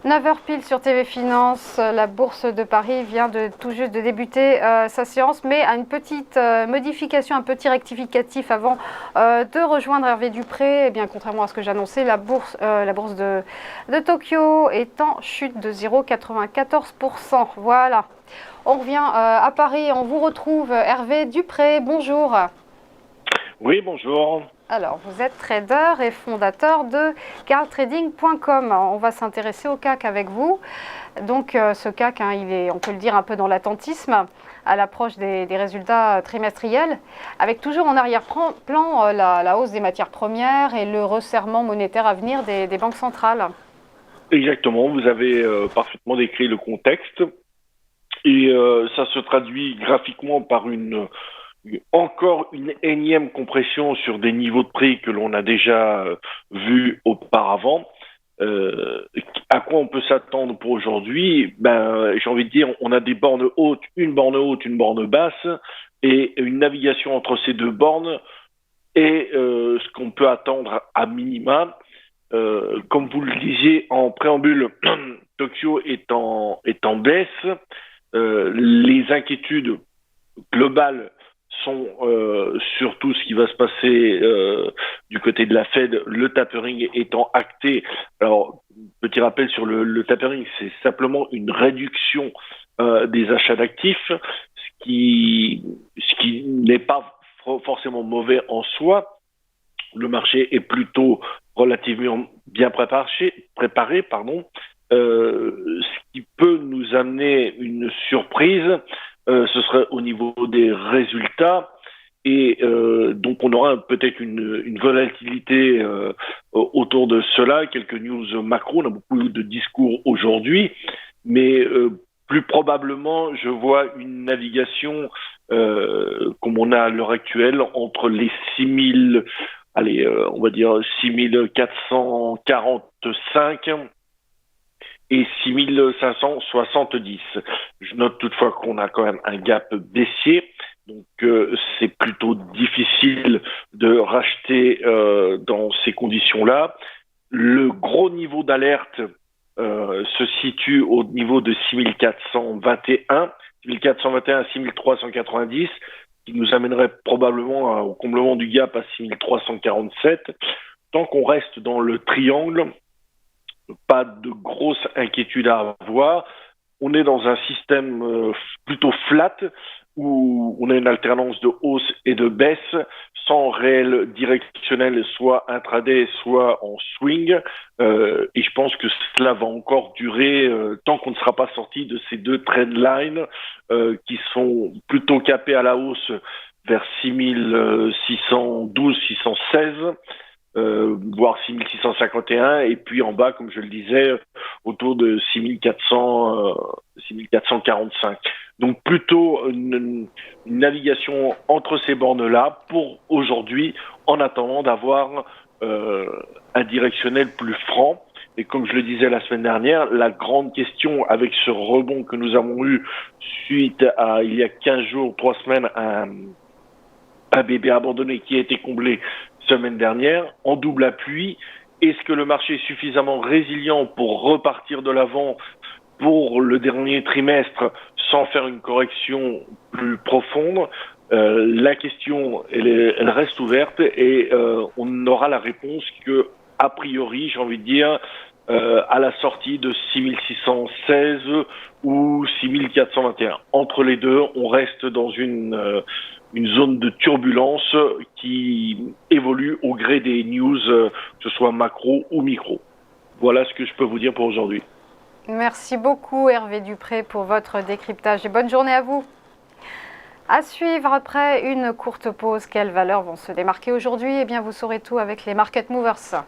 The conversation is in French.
9 heures pile sur TV Finance, la bourse de Paris vient tout juste de débuter sa séance, mais à une petite modification, un petit rectificatif avant de rejoindre Hervé Dupré. Eh bien, contrairement à ce que j'annonçais, la bourse de Tokyo est en chute de 0,94%. Voilà. On revient à Paris, on vous retrouve Hervé Dupré, bonjour. Oui, bonjour. Alors, vous êtes trader et fondateur de carltrading.com. On va s'intéresser au CAC avec vous. Donc, ce CAC, il est, on peut le dire, un peu dans l'attentisme à l'approche des résultats trimestriels, avec toujours en arrière-plan la hausse des matières premières et le resserrement monétaire à venir des banques centrales. Exactement, vous avez parfaitement décrit le contexte et ça se traduit graphiquement par encore une énième compression sur des niveaux de prix que l'on a déjà vus auparavant. À quoi on peut s'attendre pour aujourd'hui? J'ai envie de dire, on a des bornes hautes, une borne basse, et une navigation entre ces deux bornes est ce qu'on peut attendre à minima. Comme vous le disiez en préambule, Tokyo est en baisse. Les inquiétudes globales sont surtout ce qui va se passer du côté de la Fed, le tapering étant acté. Alors, petit rappel sur le tapering, c'est simplement une réduction des achats d'actifs, ce qui n'est pas forcément mauvais en soi. Le marché est plutôt relativement bien préparé, pardon. Ce qui peut nous amener une surprise, ce serait au niveau des résultats, et donc on aura peut-être une volatilité autour de cela, quelques news macro, on a beaucoup de discours aujourd'hui, mais plus probablement je vois une navigation comme on a à l'heure actuelle entre les 6000, on va dire 6445 et 6570. Je note toutefois qu'on a quand même un gap baissier, donc c'est plutôt difficile de racheter dans ces conditions-là. Le gros niveau d'alerte se situe au niveau de 6421, 6390, qui nous amènerait probablement au comblement du gap à 6347. Tant qu'on reste dans le triangle, pas de grosse inquiétude à avoir. On est dans un système plutôt flat où on a une alternance de hausse et de baisse sans réel directionnel, soit intraday, soit en swing. Et je pense que cela va encore durer tant qu'on ne sera pas sorti de ces deux trendlines qui sont plutôt capés à la hausse vers 6612, 616. Voire 6651, et puis en bas, comme je le disais, autour de 6445. Donc plutôt une navigation entre ces bornes-là pour aujourd'hui, en attendant d'avoir un directionnel plus franc. Et comme je le disais la semaine dernière, la grande question avec ce rebond que nous avons eu suite à, il y a 15 jours, 3 semaines, un bébé abandonné qui a été comblé semaine dernière, en double appui. Est-ce que le marché est suffisamment résilient pour repartir de l'avant pour le dernier trimestre sans faire une correction plus profonde? La question, elle reste ouverte, et on n'aura la réponse que, a priori, j'ai envie de dire, à la sortie de 6616 ou 6421. Entre les deux, on reste dans une zone de turbulence qui évolue au gré des news, que ce soit macro ou micro. Voilà ce que je peux vous dire pour aujourd'hui. Merci beaucoup Hervé Dupré pour votre décryptage et bonne journée à vous. À suivre après une courte pause, quelles valeurs vont se démarquer aujourd'hui? Eh bien, vous saurez tout avec les Market Movers.